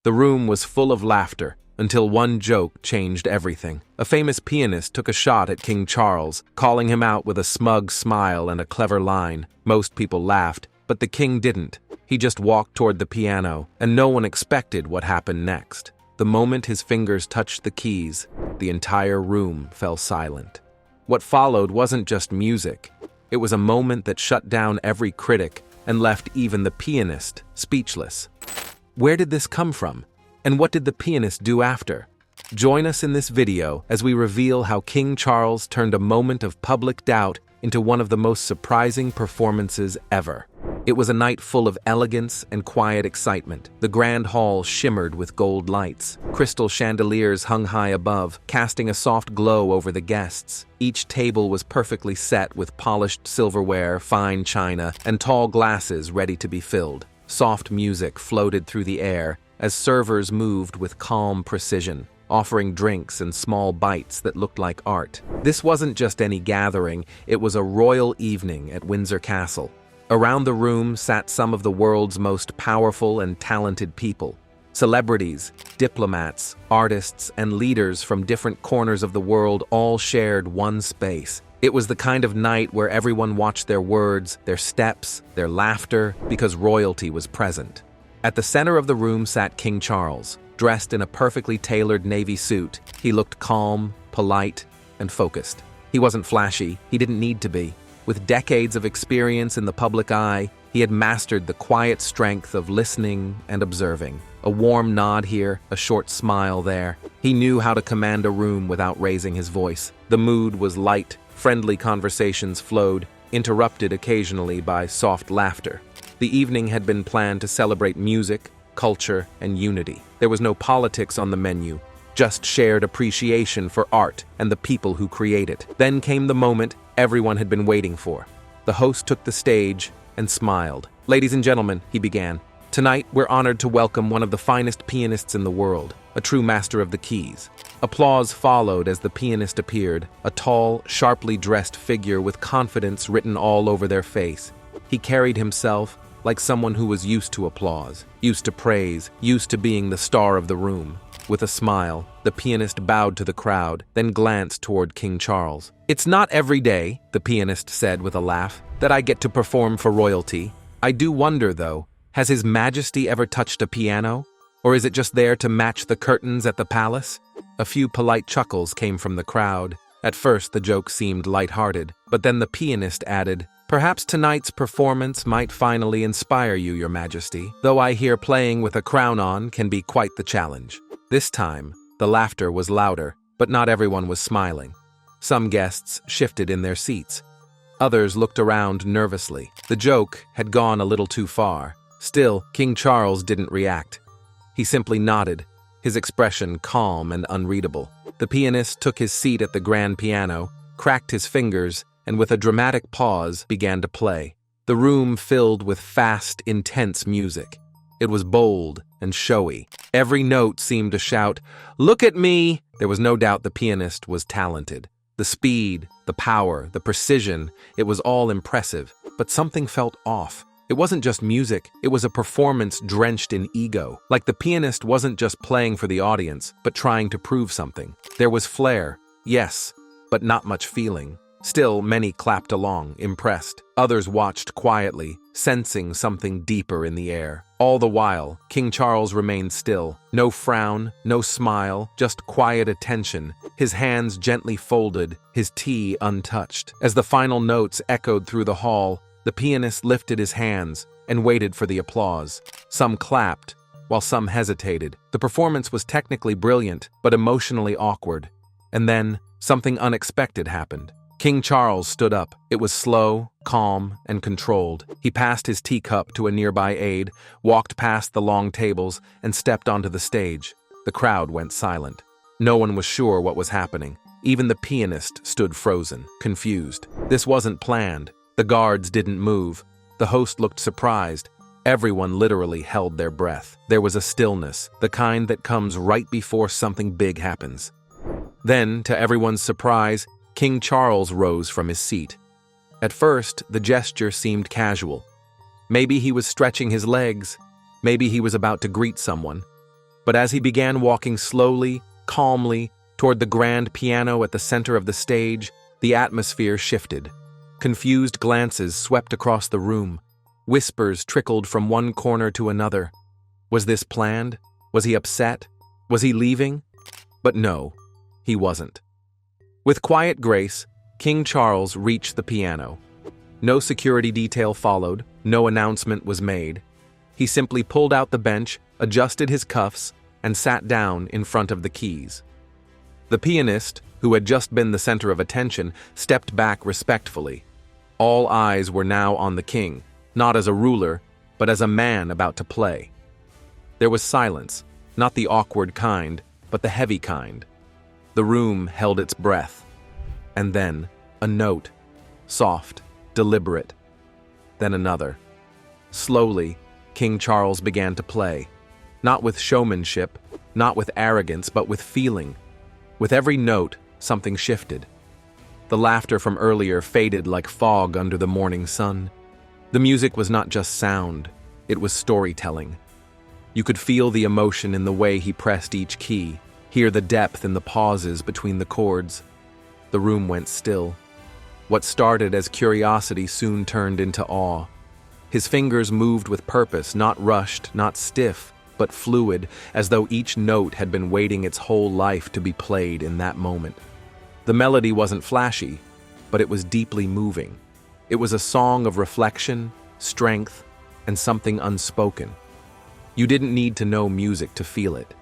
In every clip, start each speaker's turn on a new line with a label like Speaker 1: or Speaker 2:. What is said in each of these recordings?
Speaker 1: The room was full of laughter, until one joke changed everything. A famous pianist took a shot at King Charles, calling him out with a smug smile and a clever line. Most people laughed, but the king didn't. He just walked toward the piano, and no one expected what happened next. The moment his fingers touched the keys, the entire room fell silent. What followed wasn't just music. It was a moment that shut down every critic and left even the pianist speechless. Where did this come from? And what did the pianist do after? Join us in this video as we reveal how King Charles turned a moment of public doubt into one of the most surprising performances ever. It was a night full of elegance and quiet excitement. The grand hall shimmered with gold lights. Crystal chandeliers hung high above, casting a soft glow over the guests. Each table was perfectly set with polished silverware, fine china, and tall glasses ready to be filled. Soft music floated through the air as servers moved with calm precision, offering drinks and small bites that looked like art. This wasn't just any gathering, it was a royal evening at Windsor Castle. Around the room sat some of the world's most powerful and talented people. Celebrities, diplomats, artists, and leaders from different corners of the world all shared one space. It was the kind of night where everyone watched their words, their steps, their laughter, because royalty was present. At the center of the room sat King Charles, dressed in a perfectly tailored navy suit. He looked calm, polite, and focused. He wasn't flashy, he didn't need to be. With decades of experience in the public eye, he had mastered the quiet strength of listening and observing. A warm nod here, a short smile there. He knew how to command a room without raising his voice. The mood was light, friendly conversations flowed, interrupted occasionally by soft laughter. The evening had been planned to celebrate music, culture, and unity. There was no politics on the menu, just shared appreciation for art and the people who create it. Then came the moment everyone had been waiting for. The host took the stage and smiled. "Ladies and gentlemen," he began, "tonight we're honored to welcome one of the finest pianists in the world, a true master of the keys." Applause followed as the pianist appeared, a tall, sharply dressed figure with confidence written all over their face. He carried himself like someone who was used to applause, used to praise, used to being the star of the room. With a smile, the pianist bowed to the crowd, then glanced toward King Charles. "It's not every day," the pianist said with a laugh, "that I get to perform for royalty. I do wonder, though, has His Majesty ever touched a piano? Or is it just there to match the curtains at the palace?" A few polite chuckles came from the crowd. At first, the joke seemed lighthearted, but then the pianist added, "Perhaps tonight's performance might finally inspire you, Your Majesty, though I hear playing with a crown on can be quite the challenge." This time, the laughter was louder, but not everyone was smiling. Some guests shifted in their seats. Others looked around nervously. The joke had gone a little too far. Still, King Charles didn't react. He simply nodded, his expression calm and unreadable. The pianist took his seat at the grand piano, cracked his fingers, and with a dramatic pause began to play. The room filled with fast, intense music. It was bold and showy. Every note seemed to shout, "Look at me!" There was no doubt the pianist was talented. The speed, the power, the precision, it was all impressive, but something felt off. It wasn't just music, it was a performance drenched in ego. Like the pianist wasn't just playing for the audience, but trying to prove something. There was flair, yes, but not much feeling. Still, many clapped along, impressed. Others watched quietly, sensing something deeper in the air. All the while, King Charles remained still. No frown, no smile, just quiet attention, his hands gently folded, his tea untouched. As the final notes echoed through the hall, the pianist lifted his hands and waited for the applause. Some clapped, while some hesitated. The performance was technically brilliant, but emotionally awkward. And then, something unexpected happened. King Charles stood up. It was slow, calm, and controlled. He passed his teacup to a nearby aide, walked past the long tables, and stepped onto the stage. The crowd went silent. No one was sure what was happening. Even the pianist stood frozen, confused. This wasn't planned. The guards didn't move. The host looked surprised. Everyone literally held their breath. There was a stillness, the kind that comes right before something big happens. Then, to everyone's surprise, King Charles rose from his seat. At first, the gesture seemed casual. Maybe he was stretching his legs. Maybe he was about to greet someone. But as he began walking slowly, calmly, toward the grand piano at the center of the stage, the atmosphere shifted. Confused glances swept across the room. Whispers trickled from one corner to another. Was this planned? Was he upset? Was he leaving? But no, he wasn't. With quiet grace, King Charles reached the piano. No security detail followed, no announcement was made. He simply pulled out the bench, adjusted his cuffs, and sat down in front of the keys. The pianist, who had just been the center of attention, stepped back respectfully. All eyes were now on the king, not as a ruler, but as a man about to play. There was silence, not the awkward kind, but the heavy kind. The room held its breath. And then, a note, soft, deliberate. Then another. Slowly, King Charles began to play. Not with showmanship, not with arrogance, but with feeling. With every note, something shifted. The laughter from earlier faded like fog under the morning sun. The music was not just sound, it was storytelling. You could feel the emotion in the way he pressed each key, hear the depth in the pauses between the chords. The room went still. What started as curiosity soon turned into awe. His fingers moved with purpose, not rushed, not stiff, but fluid, as though each note had been waiting its whole life to be played in that moment. The melody wasn't flashy, but it was deeply moving. It was a song of reflection, strength, and something unspoken. You didn't need to know music to feel it.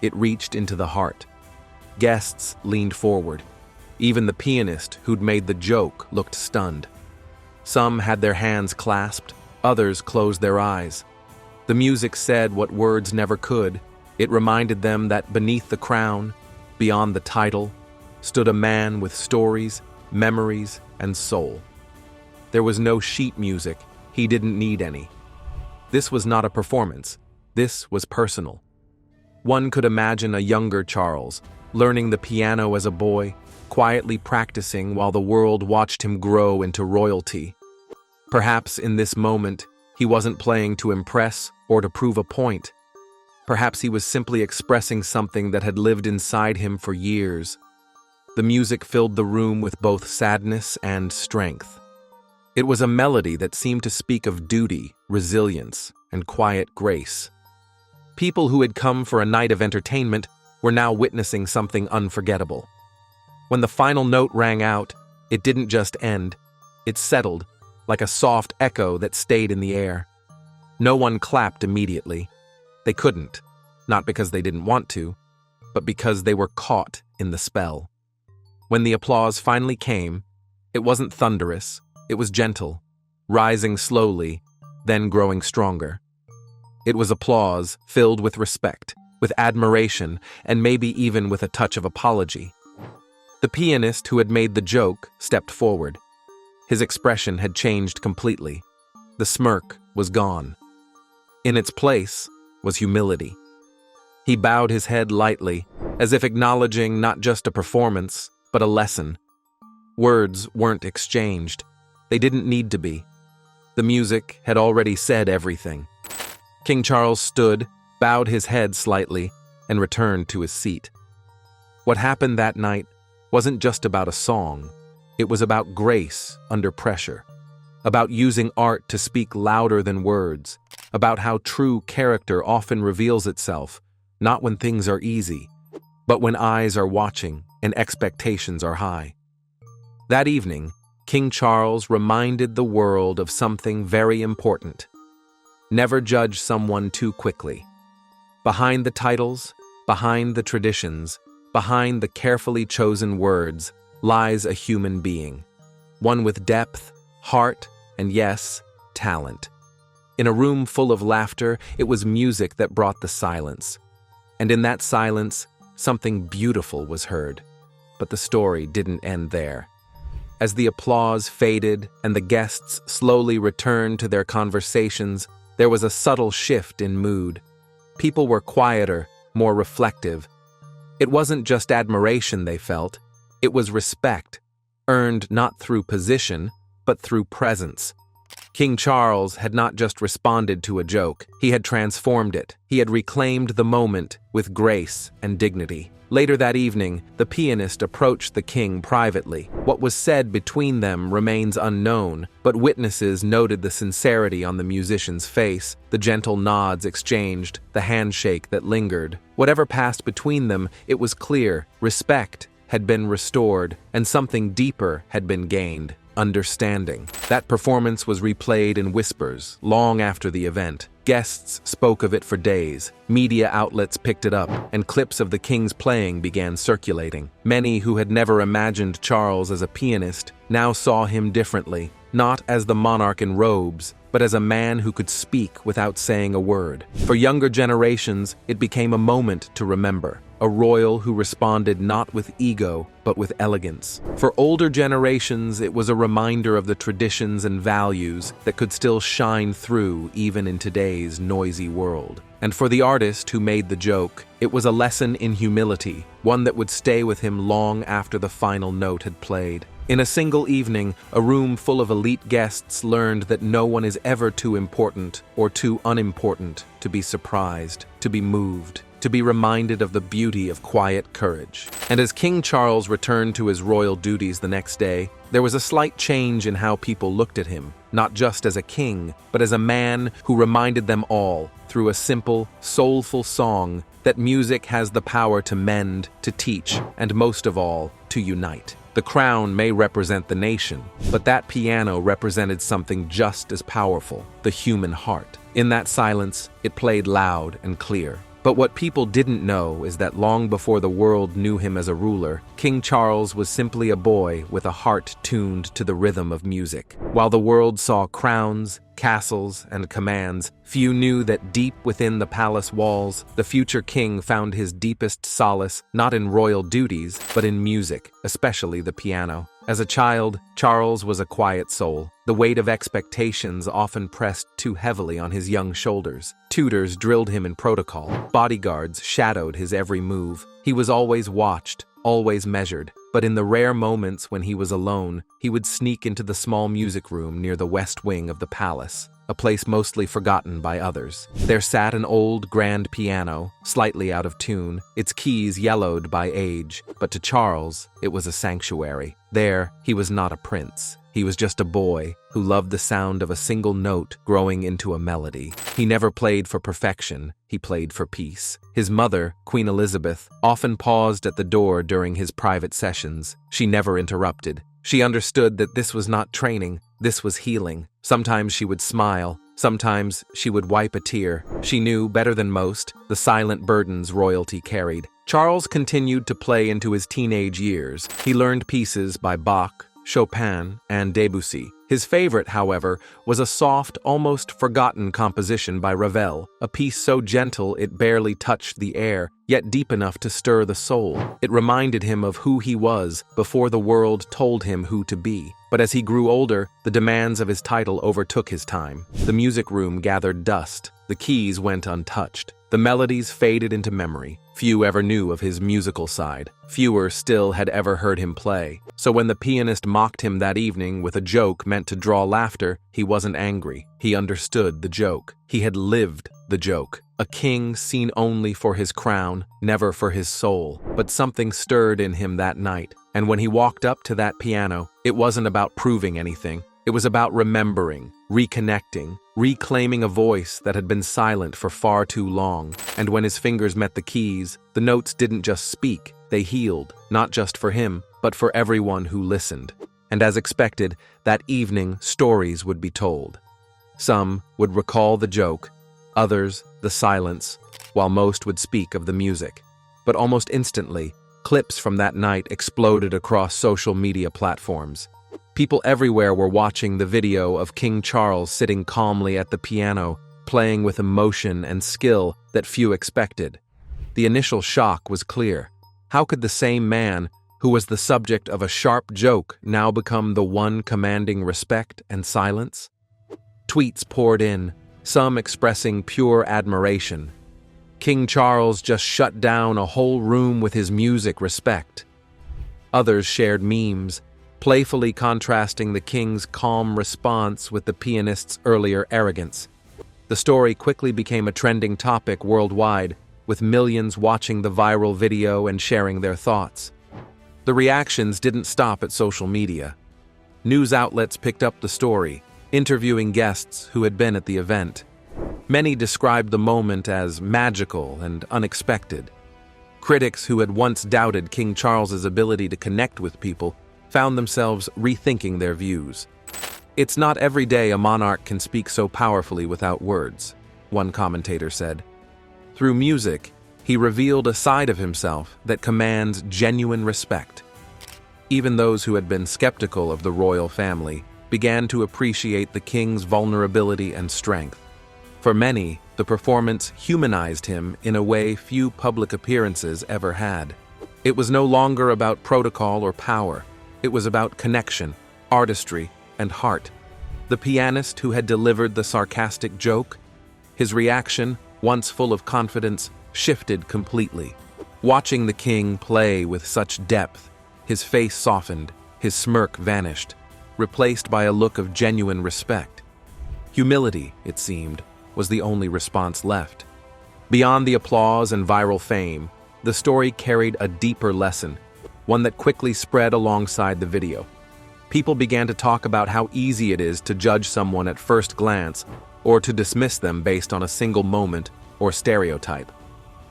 Speaker 1: It reached into the heart. Guests leaned forward. Even the pianist who'd made the joke looked stunned. Some had their hands clasped, others closed their eyes. The music said what words never could. It reminded them that beneath the crown, beyond the title, stood a man with stories, memories, and soul. There was no sheet music. He didn't need any. This was not a performance. This was personal. One could imagine a younger Charles, learning the piano as a boy, quietly practicing while the world watched him grow into royalty. Perhaps in this moment, he wasn't playing to impress or to prove a point. Perhaps he was simply expressing something that had lived inside him for years. The music filled the room with both sadness and strength. It was a melody that seemed to speak of duty, resilience, and quiet grace. People who had come for a night of entertainment were now witnessing something unforgettable. When the final note rang out, it didn't just end. It settled, like a soft echo that stayed in the air. No one clapped immediately. They couldn't, not because they didn't want to, but because they were caught in the spell. When the applause finally came, it wasn't thunderous, it was gentle, rising slowly, then growing stronger. It was applause filled with respect, with admiration, and maybe even with a touch of apology. The pianist who had made the joke stepped forward. His expression had changed completely. The smirk was gone. In its place was humility. He bowed his head lightly, as if acknowledging not just a performance, but a lesson. Words weren't exchanged. They didn't need to be. The music had already said everything. King Charles stood, bowed his head slightly, and returned to his seat. What happened that night wasn't just about a song. It was about grace under pressure, about using art to speak louder than words, about how true character often reveals itself, not when things are easy, but when eyes are watching and expectations are high. That evening, King Charles reminded the world of something very important. Never judge someone too quickly. Behind the titles, behind the traditions, behind the carefully chosen words, lies a human being. One with depth, heart, and yes, talent. In a room full of laughter, it was music that brought the silence. And in that silence, something beautiful was heard. But the story didn't end there. As the applause faded and the guests slowly returned to their conversations, there was a subtle shift in mood. People were quieter, more reflective. It wasn't just admiration they felt, it was respect, earned not through position, but through presence. King Charles had not just responded to a joke, he had transformed it. He had reclaimed the moment with grace and dignity. Later that evening, the pianist approached the king privately. What was said between them remains unknown, but witnesses noted the sincerity on the musician's face, the gentle nods exchanged, the handshake that lingered. Whatever passed between them, it was clear. Respect had been restored, and something deeper had been gained. Understanding. That performance was replayed in whispers long after the event. Guests spoke of it for days. Media outlets picked it up, and clips of the king's playing began circulating. Many who had never imagined Charles as a pianist now saw him differently, not as the monarch in robes, but as a man who could speak without saying a word. For younger generations, it became a moment to remember. A royal who responded not with ego, but with elegance. For older generations, it was a reminder of the traditions and values that could still shine through even in today's noisy world. And for the artist who made the joke, it was a lesson in humility, one that would stay with him long after the final note had played. In a single evening, a room full of elite guests learned that no one is ever too important or too unimportant to be surprised, to be moved, to be reminded of the beauty of quiet courage. And as King Charles returned to his royal duties the next day, there was a slight change in how people looked at him, not just as a king, but as a man who reminded them all, through a simple, soulful song, that music has the power to mend, to teach, and most of all, to unite. The crown may represent the nation, but that piano represented something just as powerful, the human heart. In that silence, it played loud and clear. But what people didn't know is that long before the world knew him as a ruler, King Charles was simply a boy with a heart tuned to the rhythm of music. While the world saw crowns, castles, and commands, few knew that deep within the palace walls, the future king found his deepest solace not in royal duties, but in music, especially the piano. As a child, Charles was a quiet soul. The weight of expectations often pressed too heavily on his young shoulders. Tutors drilled him in protocol. Bodyguards shadowed his every move. He was always watched, always measured. But in the rare moments when he was alone, he would sneak into the small music room near the west wing of the palace, a place mostly forgotten by others. There sat an old grand piano, slightly out of tune, its keys yellowed by age, but to Charles, it was a sanctuary. There, he was not a prince. He was just a boy who loved the sound of a single note growing into a melody. He never played for perfection, he played for peace. His mother, Queen Elizabeth, often paused at the door during his private sessions. She never interrupted. She understood that this was not training, this was healing. Sometimes she would smile, sometimes she would wipe a tear. She knew, better than most, the silent burdens royalty carried. Charles continued to play into his teenage years. He learned pieces by Bach, Chopin, and Debussy. His favorite, however, was a soft, almost forgotten composition by Ravel, a piece so gentle it barely touched the air, yet deep enough to stir the soul. It reminded him of who he was before the world told him who to be. But as he grew older, the demands of his title overtook his time. The music room gathered dust. The keys went untouched. The melodies faded into memory. Few ever knew of his musical side. Fewer still had ever heard him play. So when the pianist mocked him that evening with a joke meant to draw laughter, he wasn't angry. He understood the joke. He had lived the joke. A king seen only for his crown, never for his soul. But something stirred in him that night. And when he walked up to that piano, it wasn't about proving anything. It was about remembering, reconnecting, reclaiming a voice that had been silent for far too long. And when his fingers met the keys, the notes didn't just speak, they healed, not just for him, but for everyone who listened. And as expected, that evening stories would be told. Some would recall the joke, others the silence, while most would speak of the music. But almost instantly, clips from that night exploded across social media platforms. People everywhere were watching the video of King Charles sitting calmly at the piano, playing with emotion and skill that few expected. The initial shock was clear. How could the same man, who was the subject of a sharp joke, now become the one commanding respect and silence? Tweets poured in, some expressing pure admiration. King Charles just shut down a whole room with his music respect. Others shared memes, playfully contrasting the king's calm response with the pianist's earlier arrogance. The story quickly became a trending topic worldwide, with millions watching the viral video and sharing their thoughts. The reactions didn't stop at social media. News outlets picked up the story, interviewing guests who had been at the event. Many described the moment as magical and unexpected. Critics who had once doubted King Charles's ability to connect with people found themselves rethinking their views. "It's not every day a monarch can speak so powerfully without words," one commentator said. Through music, he revealed a side of himself that commands genuine respect. Even those who had been skeptical of the royal family began to appreciate the king's vulnerability and strength. For many, the performance humanized him in a way few public appearances ever had. It was no longer about protocol or power. It was about connection, artistry, and heart. The pianist who had delivered the sarcastic joke, his reaction, once full of confidence, shifted completely. Watching the king play with such depth, his face softened, his smirk vanished, replaced by a look of genuine respect. Humility, it seemed, was the only response left. Beyond the applause and viral fame, the story carried a deeper lesson, one that quickly spread alongside the video. People began to talk about how easy it is to judge someone at first glance or to dismiss them based on a single moment or stereotype.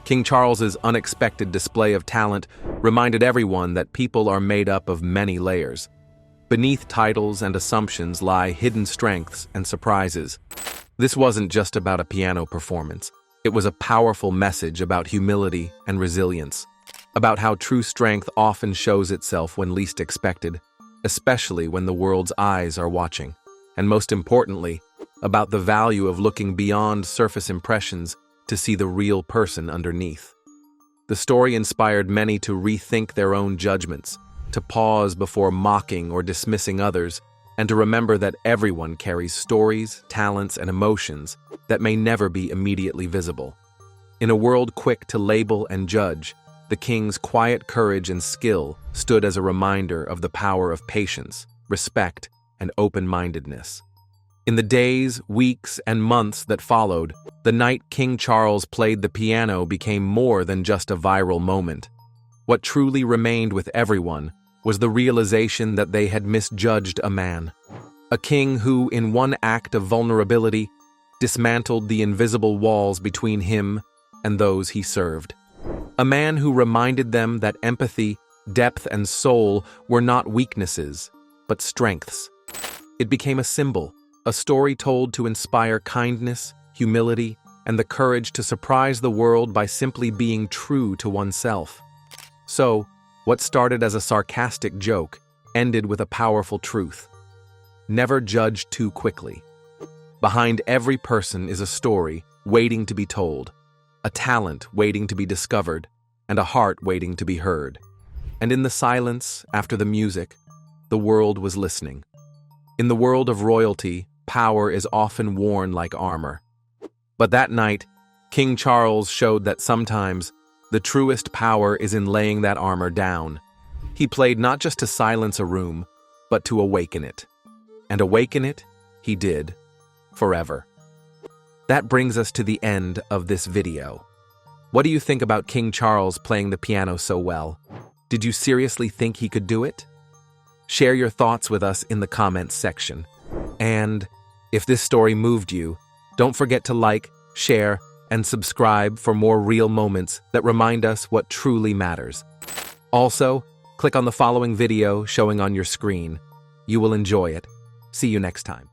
Speaker 1: King Charles's unexpected display of talent reminded everyone that people are made up of many layers. Beneath titles and assumptions lie hidden strengths and surprises. This wasn't just about a piano performance. It was a powerful message about humility and resilience, about how true strength often shows itself when least expected, especially when the world's eyes are watching, and most importantly, about the value of looking beyond surface impressions to see the real person underneath. The story inspired many to rethink their own judgments, to pause before mocking or dismissing others, and to remember that everyone carries stories, talents, and emotions that may never be immediately visible. In a world quick to label and judge, the king's quiet courage and skill stood as a reminder of the power of patience, respect, and open-mindedness. In the days, weeks, and months that followed, the night King Charles played the piano became more than just a viral moment. What truly remained with everyone was the realization that they had misjudged a man. A king who, in one act of vulnerability, dismantled the invisible walls between him and those he served. A man who reminded them that empathy, depth, and soul were not weaknesses, but strengths. It became a symbol, a story told to inspire kindness, humility, and the courage to surprise the world by simply being true to oneself. So, what started as a sarcastic joke ended with a powerful truth. Never judge too quickly. Behind every person is a story waiting to be told, a talent waiting to be discovered, and a heart waiting to be heard. And in the silence, after the music, the world was listening. In the world of royalty, power is often worn like armor. But that night, King Charles showed that sometimes the truest power is in laying that armor down. He played not just to silence a room, but to awaken it. And awaken it, he did, forever. That brings us to the end of this video. What do you think about King Charles playing the piano so well? Did you seriously think he could do it? Share your thoughts with us in the comments section. And if this story moved you, don't forget to like, share, and subscribe for more real moments that remind us what truly matters. Also, click on the following video showing on your screen. You will enjoy it. See you next time.